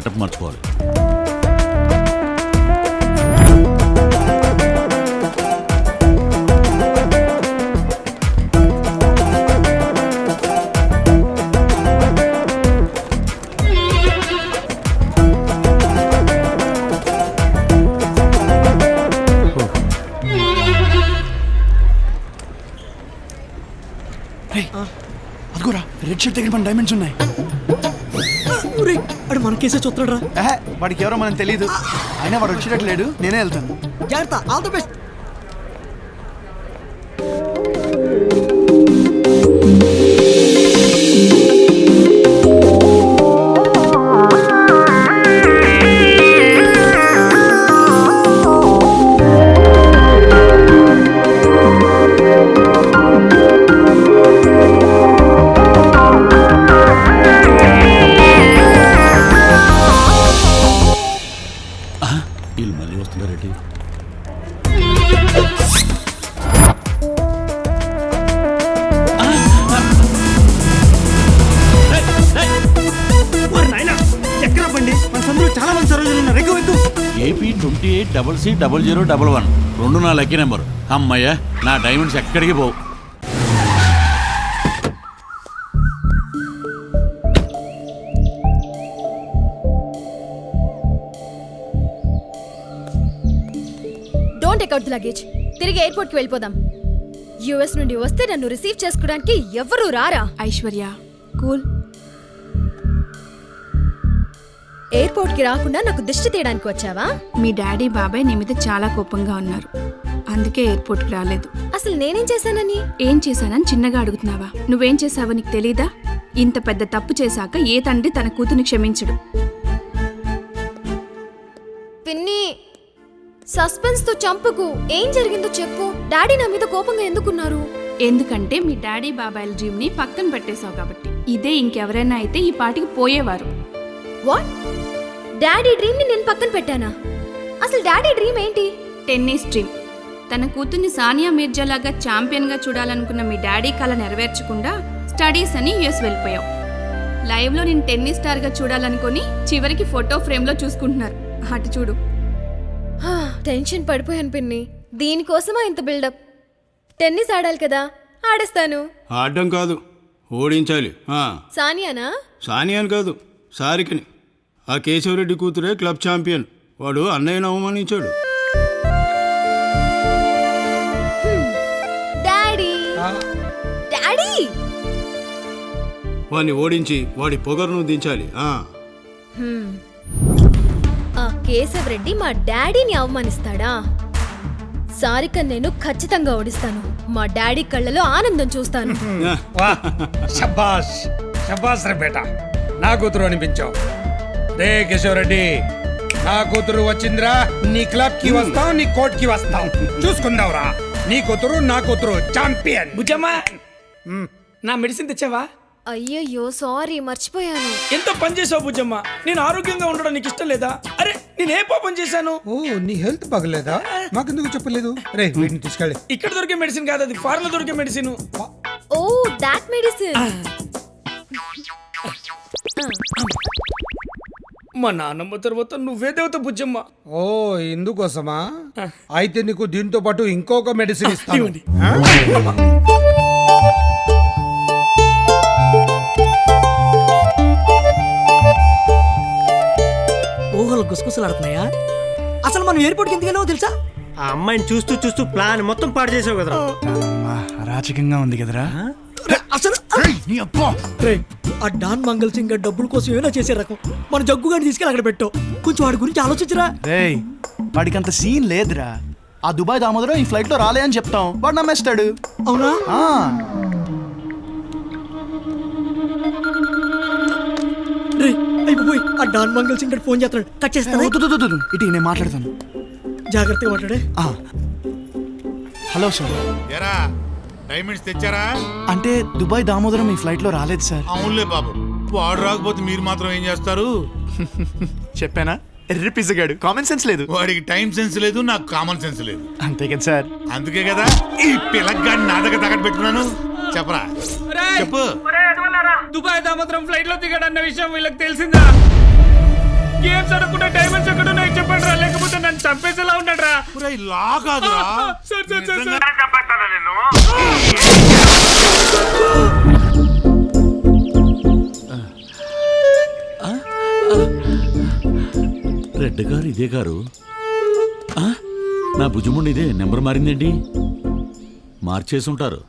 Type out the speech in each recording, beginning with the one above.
Setup మార్చుకోవాలి. అదిగోరా red shirt దగ్గర మన డైమండ్స్ ఉన్నాయి. అడు మన కేసే చూస్తాడు రా. వాడికి ఎవరో మనకు తెలియదు. అయినా వాడు వచ్చేటట్టు లేడు, నేనే వెళ్తాను. జాగ్రత్త, ఆల్ ది బెస్ట్. వీళ్ళు మళ్ళీ వస్తున్నారేంటి? ఎక్కడ బండి మన సందులో చాలా మంది సరోజులు ఉన్నారు. ఎక్కువ ఏపీ 28CC0011 2 నా లక్కీ నెంబర్. అమ్మయ్య, నా డైమండ్స్ ఎక్కడికి పోవు. Don't take out the luggage. తిరిగి ఎయిర్పోర్ట్ కి వెళ్ళిపోదాం. యుఎస్ నుండి వస్తే నన్ను రిసీవ్ చేసుకోవడానికి ఎవరు రారా? ఐశ్వర్య కూల్. ఎయిర్పోర్ట్ కి రాకుండా నాకు దిష్టి తీయడానికి వచ్చావా? మీ డాడీ బాబాయ్ నీ మీద చాలా కోపంగా ఉన్నారు, అందుకే ఎయిర్పోర్ట్ కి రాలేదు. అసలు నేనేం చేశానని? ఏం చేశానని చిన్నగా అడుగుతున్నావా? నువ్వేం చేశావో నీకు తెలీదా? ఇంత పెద్ద తప్పు చేశాక ఏ తండ్రి తన కూతుని క్షమించడు. పిన్ని, సస్పెన్స్ తో చంపకు. ఏం జరిగిందో చెప్పు. డాడీ నా మీద కోపంగా ఎందుకున్నారు? ఎందుకంటే మీ డాడీ బాబాయ్ల డ్రీమ్ ని పక్కన పెట్టేశావు కాబట్టి. ఇదే ఇంకెవరైనా అయితే ఈ పాటికి పోయేవారు. వాట్? డాడీ డ్రీమ్ ని నేను పక్కన పెట్టానా? అసలు డాడీ డ్రీమ్ ఏంటి? Tennis dream. తన కూతుర్ని సానియా మీర్జా లాగా ఛాంపియన్ గా చూడాలనుకున్న మీ డాడీ కల నెరవేర్చకుండా స్టడీస్ అని యుఎస్ వెళ్ళిపోయావు. లైవ్ లో నేను టెన్నిస్ స్టార్ గా చూడాలనుకుని చివరికి ఫోటో ఫ్రేమ్ లో చూసుకుంటున్నారు. అటు చూడు. టెన్షన్ పడిపోయాను పిన్ని. దీనికోసమా ఇంత బిల్డప్? టెన్నిస్ ఆడాలి కదా, ఆడేస్తాను. ఆడడం కాదు, ఓడించాలి. సానియానా? సానియాని కాదు, సారికని. ఆ కేశవరెడ్డి కూతురే క్లబ్ ఛాంపియన్. వాడు అన్నయ్యను అవమానించాడు. డాడీ డాడీ వాడిని ఓడించి వాడి పొగరును దించాలి. ఆ కేశవ్ రెడ్డి మా డాడీని అవమానిస్తాడా? సారిక నేను ఖచ్చితంగా ఓడిస్తాను. మా డాడీ కళ్ళలో ఆనందం చూస్తాను. శబాష్ శబాష్ రే బేటా, నా కూతురు అనిపించావు. రే కేశవ్ రెడ్డి, నా కూతురు వచ్చిందిరా. నీ క్లబ్ కి వస్తావు, నీ కోర్ట్ కి వస్తావు, చూసుకుందావురా. నీ కూతురు నా కూతురు ఛాంపియన్. బుజ్జమ్మా, నా మెడిసిన్ తెచ్చావా? అయ్యయ్యో సారీ, మర్చిపోయాను. ఎంతో పని చేసావు బుజ్జమ్మ. నేను ఆరోగ్యంగా ఉండడం నీకు ఇష్టం లేదా? అరే నేను ఏ పాపం చేశాను? ఓ, నీ హెల్త్ బాగలేదా? మాకెందుకు చెప్పలేదు? రే వీటిని తీసుకెళ్ళి. ఇక్కడ దొరికే మెడిసిన్ కాదు, అది ఫారెన్ లో దొరికే మెడిసిన్. Oh, that medicine. మా నాన్నమ్మ తర్వాత నువ్వే దేవత బుజ్జమ్మ. ఓ, ఇందుకోసమా? అయితే నీకు దీంతో పాటు ఇంకొక మెడిసిన్ ఇస్తాను. ఊహలు గుసగుసలాడుతున్నాయా? అసలు మనం ఎయిర్పోర్ట్కి ఎందుకు వెళ్ళామో తెలుసా? ఆ అమ్మాయిని చూస్తూ చూస్తూ ప్లాన్ మొత్తం పాడు చేసావు కదరా. అరాచకంగా ఉంది కదరా. అసలు ఆ డాన్ మంగల్ సింగ్ డబ్బుల కోసం ఏమైనా చేసే రకం. మన జగ్గు గారిని తీసుకెళ్ళి అక్కడ పెట్టావు. కొంచెం వాడి గురించి ఆలోచించరా. రేయ్, వాడికి అంత సీన్ లేదురా. ఆ దుబాయ్ దామోదరం ఈ ఫ్లైట్ లో రాలే అని చెప్తాం, వాడు నమ్మేస్తాడు. అవునా? రే అయిపోయి ఆ డాన్ మంగల్ సింగ్ ఫోన్ చేస్తాడు. కట్ చేస్తాను. ఇటు నేను మాట్లాడతాను. జాగ్రత్తగా మాట్లాడే. Hello sir. ఎరా డైమండ్స్ తెచ్చారా? అంటే దుబాయ్ దామోదరం ఈ ఫ్లైట్ లో రాలేదు సార్. అవునులే బాబు, వాడు రాకపోతే మీరు మాత్రం ఏం చేస్తారు? చెప్పానా, ఎర్రి పిసగాడు, కామన్ సెన్స్ లేదు. వాడికి టైం సెన్స్ లేదు, నాకు కామన్ సెన్స్ లేదు. అంతే కదా సార్. అందుకే కదా ఈ పిల్లగాడిని నా దగ్గర తగట్టు పెట్టుకున్నాను. చెప్పరా, చెప్పు. దుబాయ్ దామోదరం ఫ్లైట్ లో దిగాడన్న విషయం వీళ్ళకి తెలిసిందా? గేమ్స్ ఆడకుండా డైమండ్స్ ఎక్కడ ఉన్నాయి చెప్పండి రా, లేకపోతే నన్ను చంపేసేలా ఉన్నాడు రా. ఒరేయ్, లా కాదురా. Sir sir sir sir. నిజంగానే చంపేస్తానా నిన్ను? రెడ్ కారు ఇదే కారు. ఆ? నా భుజముండి ఇదే నెంబర్ మారిందేంటి? మార్చేసుంటారు.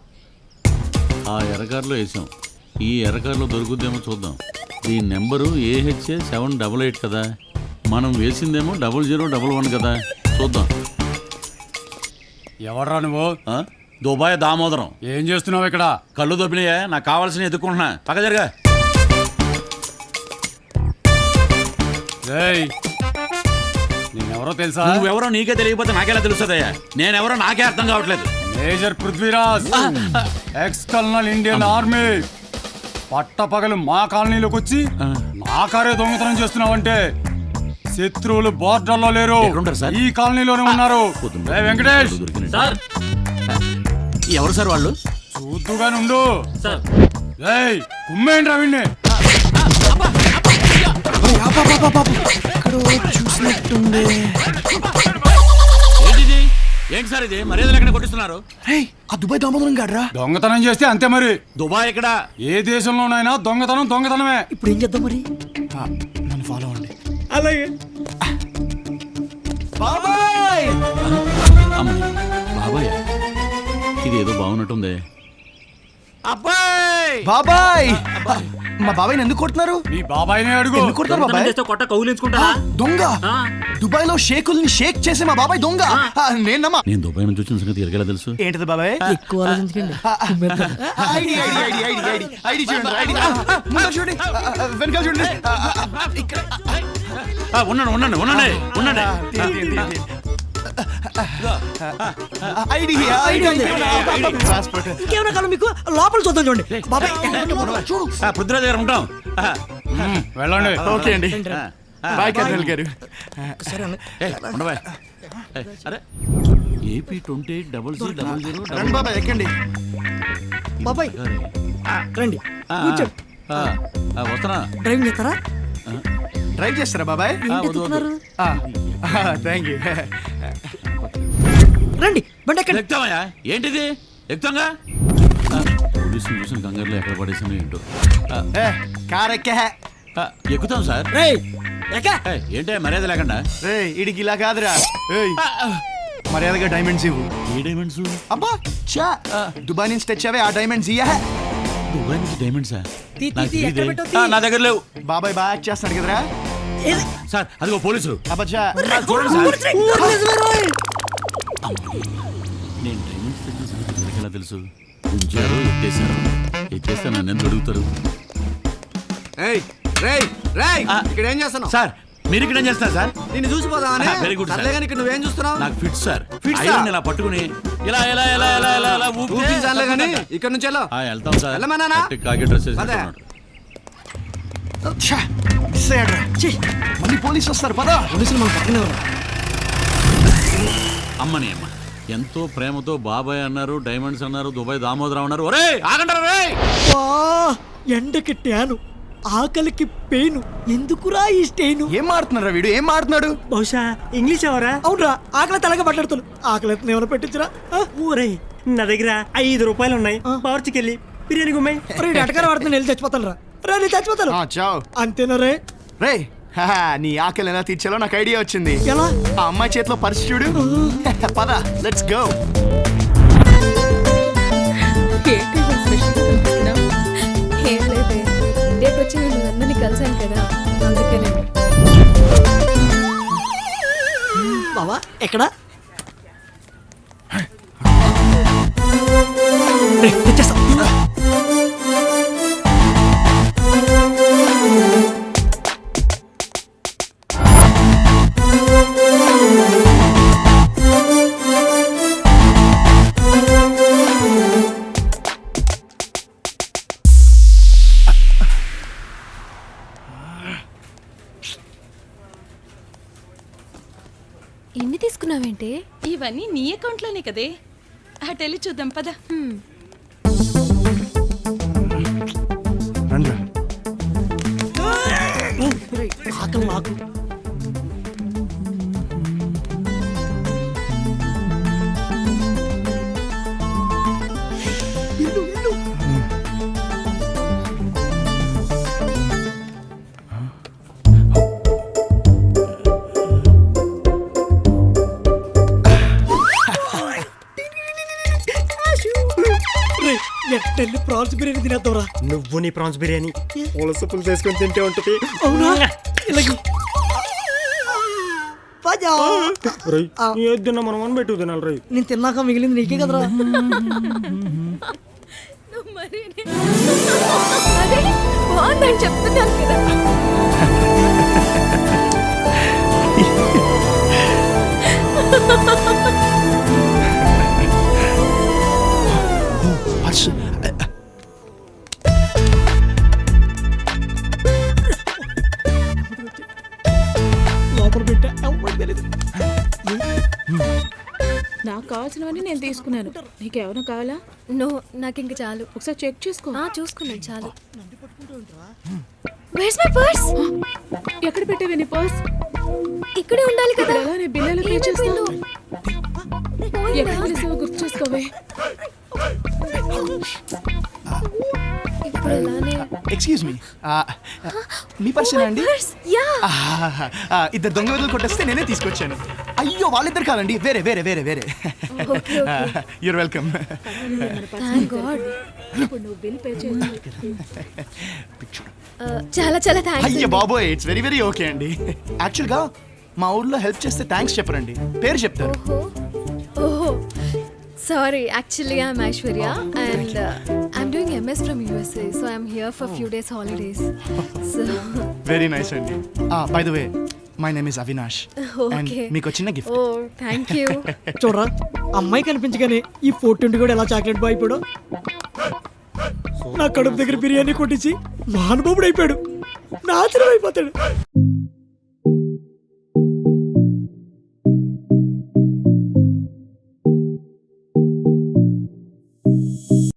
ఆ ఎర్రకారులో వేసాం, ఈ ఎర్రకారులో దొరుకుద్దేమో చూద్దాం. దీని నెంబరు AHA 788 కదా, మనం వేసిందేమో 0011 కదా, చూద్దాం. ఎవర్రా నువ్వు? ఆ? దుబాయ్ దామోదరం. ఏం చేస్తున్నావు ఇక్కడ? కళ్ళు దొబ్బినాయా? నాకు కావాల్సిన ఎదుర్కొంటున్నా. పక్క జరగా. రేయ్, నేనెవరో తెలుసా? నువ్వెవరో నీకే తెలియకపోతే నాకెలా తెలుస్తుందయ్యా? నేనెవరో నాకే అర్థం కావట్లేదు. Major Prithviraj, X colonel Indian army. పట్టపగలు మా కాలనీలోకి వచ్చి నా కారే దొంగతనం చేస్తున్నావంటే శత్రువులు బోర్డర్లో లేరు, ఎక్కడుంటారు సార్? ఈ కాలనీలోనే ఉన్నారు. రేయ్ వెంకటేష్, సార్ ఎవరు సార్ వాళ్ళు? చూద్దుగానే ఉండు. రేయ్ కుమ్మేంట్రా వీణ్ణి? చూసినట్టుంది. ఏంటిది? ఏంటి సార్ ఇది? మర్యాదలు ఎక్కడ కొట్టిస్తున్నారు? రేయ్, ఆ దుబాయ్ దామోదరం గాడ్రా. దొంగతనం చేస్తే అంతే మరి. దుబాయ్ ఎక్కడ? ఏ దేశంలోనైనా దొంగతనం దొంగతనమే. ఇప్పుడు ఏం చేద్దాం మరి? నన్ను ఫాలో అవ్వండి. అలాగే. బాబాయ్ అమ్మని బాబాయ్, ఇదేదో బాగున్నట్టుంది. అబ్బాయ్ బాబాయ్, మా బాబాయ్ని ఎందుకు కొడుతున్నారు? నీ బాబాయ్నే అడుగు. ఎందుకు కొడతారు బాబాయ్? కొట్ట కౌలించుకుంటా. దొంగ. దుబాయ్ లో షేకుల్ని షేక్ చేసే మా బాబాయ్ దొంగ. నేను నమ్మా. నేను దుబాయ్ నుంచి వచ్చిన సంగతి ఎరగేలా తెలుసు? ఏంటిది బాబాయ్? ఎక్కువ ఆలోచించకండి. ID ID ID ID ID ID చూడండి. ఐడి ముందు చూడండి, వెనకాల చూడండి. ఇక్కడ ఉండండి ఉండండి ఉండండి ఉండండి. ID ID passport. ఇంకేమైనా కాలం మీకు లోపల చూద్దాం చూడండి. బాబాయ్ చూడు. పృథ్వీరాజ్ గారు ఉంటాం. వెళ్ళండి. ఓకే అండి. బాయ్ కర్నల్ గారు. సరే అన్న. ఉండవా? అరే AP 280000. రండి బాబాయ్, ఎక్కండి. బాబాయ్ రండి కూర్చోండి. వస్తున్నా. డ్రైవింగ్ చేస్తారా? డ్రైవ్ చేస్తారా బాబాయ్? ఏంటి ఎత్తుతున్నారు? Thank you. రండి బండి ఎక్కండి. ఎక్కుతామయ్యా? ఏంటిది? ఎక్కుతాంగా. పోలీసులు చూసిన కంగారులో ఎక్కడ పడేసాను ఏంటో. కార్ ఎక్కే. ఎక్కుతాం సార్. రేయ్ ఎక్క. ఏంటే మర్యాద లేకుండా? రే ఇడికి ఇలా కాదురా. ఏయ్, మర్యాదగా డైమండ్స్ ఇవ్వు. ఏ డైమండ్స్? అబ్బా చా, దుబాయ్ నుంచి తెచ్చావే ఆ డైమండ్స్ ఇయ్యా. దుబాయ్ నుంచి డైమండ్సా? తీ, తీ, నాకు తీ, తెలీదే. ఎక్కడ పెట్టావు, తీ. నా దగ్గర లేవు బాబాయ్ బాగా యాక్ట్ చేస్తున్నాడు కదరా. సార్. అదిగో పోలీసులు. అబ్బా చూడండి సార్. నేను డైమండ్స్ తెచ్చిన సంగతి వీళ్ళకి ఎలా తెలుసు? ఉంచారు, ఎత్తేసారు. ఎత్తేస్తే నన్ను ఎందుకు అడుగుతారు? ఇక్కడ ఏం చేస్తున్నావు? సార్ మీరు ఇక్కడ ఏం చేస్తారు సార్? నిన్ను చూసిపోదామని. Very good sir. ఇక్కడ నువ్వేం చూస్తున్నావు? నాకు ఫిట్ సార్. Fits ఆ? ఐరన్ ఇలా పట్టుకుని ఇలా ఇలా ఇలా ఇలా ఇలా ఇలా ఊపితే ఊపించాలే కానీ ఇక్కడ నుంచి వెళ్ళు. వెళ్తాం సార్. వెళ్ళమన్నానా? కాకి డ్రెస్ పదే. మిస్ అయ్యాడ్రా. మళ్ళీ పోలీసు వస్తారు పదా. పోలీసులు మన పక్కనే ఉన్నారు. అమ్మని అమ్మ ఎంతో ప్రేమతో బాబాయ్ అన్నారు, డైమండ్స్ అన్నారు, దుబాయ్ దామోదరం అన్నారు. ఒరే ఆగంటారా రే? వా, ఎండకి ట్యాను, ఆకలికి పెయిన్, ఎందుకురా ఈ స్టెయిన్? ఏం మాడుతున్నారా వీడు? ఏం మాడుతున్నాడు? బహుశా ఇంగ్లీష్ ఎవరా? అవునరా, ఆకలి తలగా మాట్లాడుతాను. ఆకలి ఏమైనా పెట్టించరా? ఊరే నా దగ్గర 5 రూపాయలు ఉన్నాయి. బావర్చికెళ్ళి బిర్యానీ గుమ్మాయి. అటకారం వాడుతున్నా వెళ్ళి చచ్చిపోతాను రా. రా నేను చచ్చిపోతాను. చావ్. అంతేనా రే? రే నీ ఆకలి ఎలా తీర్చాలో నాకు ఐడియా వచ్చింది. ఎలా? ఆ అమ్మాయి చేతిలో పర్సు చూడు. పద లెట్స్ గో. ఏం లేదే, ఇండియాకి వచ్చి నేను అందరినీ కలిసాను కదా, అందుకనే. బావా ఎక్కడా? రేయ్, తెచ్చేస్తా. ఎన్ని తీసుకున్నావేంటి? ఇవన్నీ నీ అకౌంట్లోనే కదే. అటు వెళ్ళి చూద్దాం పద. రండి. ఆకలి నాకు వెళ్ళి ప్రాన్స్ బిర్యానీ తినేద్దాంరా. నువ్వు నీ ప్రాన్స్ బిర్యానీ పులుసు పులుసు వేసుకొని తింటే ఉంటుంది. అవునా ఇలాగే పజా. రై ఏది తిన్నా మనం అని పెట్టు తినాలి రై. నేను తిన్నాక మిగిలింది నీకే కదరా. అరే బాగుందని చెప్తున్నాను కదా. లోపల పెట్టా ఎవరికి తెలియదు. నాకు కావాల్సినవన్నీ నేను తీసుకున్నాను. నీకేమైనా కావాలా? నో నాకు ఇంక చాలు. ఒకసారి చెక్ చేసుకో. చూసుకున్నాను చాలు. Where's my purse? ఎక్కడ పెట్టావే నీ పర్స్? ఇక్కడే ఉండాలి కదా. ఎలా నీ బిల్లులు పే చేస్తావు? ఏమైపోయిందో? ఎక్కడ చేసావో గుర్తు చేసుకోవే. ఇప్పుడు ఎలానే ఎక్స్క్యూజ్ మీ, మీ పర్సన్ అండి? యా ఇద్దరు దొంగ వదిలి కొట్టేస్తే నేనే తీసుకొచ్చాను. అయ్యో వాళ్ళిద్దరు కాదండి, వేరే వేరే వేరే వేరే. You're welcome. Thank god. ఇప్పుడు నువ్వు బిల్ పే చేయాలి. చాలా చాలా థ్యాంక్స్. అయ్యో బాబోయ్, ఇట్స్ వెరీ వెరీ ఓకే అండి. యాక్చువల్గా మా ఊర్లో హెల్ప్ చేస్తే థ్యాంక్స్ చెప్పరండి, పేరు చెప్తారు. ఓహో sorry, actually I'm Aishwarya and I'm doing MS from USA, so I'm here for few days holidays. So very nice అండి. By the way my name is Avinash. And okay. మీకు చిన్న గిఫ్ట్. Oh, thank you. చూడరా అమ్మాయి కనిపించగానే ఈ 420 కూడా ఎలా chocolate boy అయిపోయాడు. నా కడుపు దగ్గర బిర్యానీ కొట్టించి మహానుభావుడు అయిపోయాడు. నాశనం అయిపోతాడు.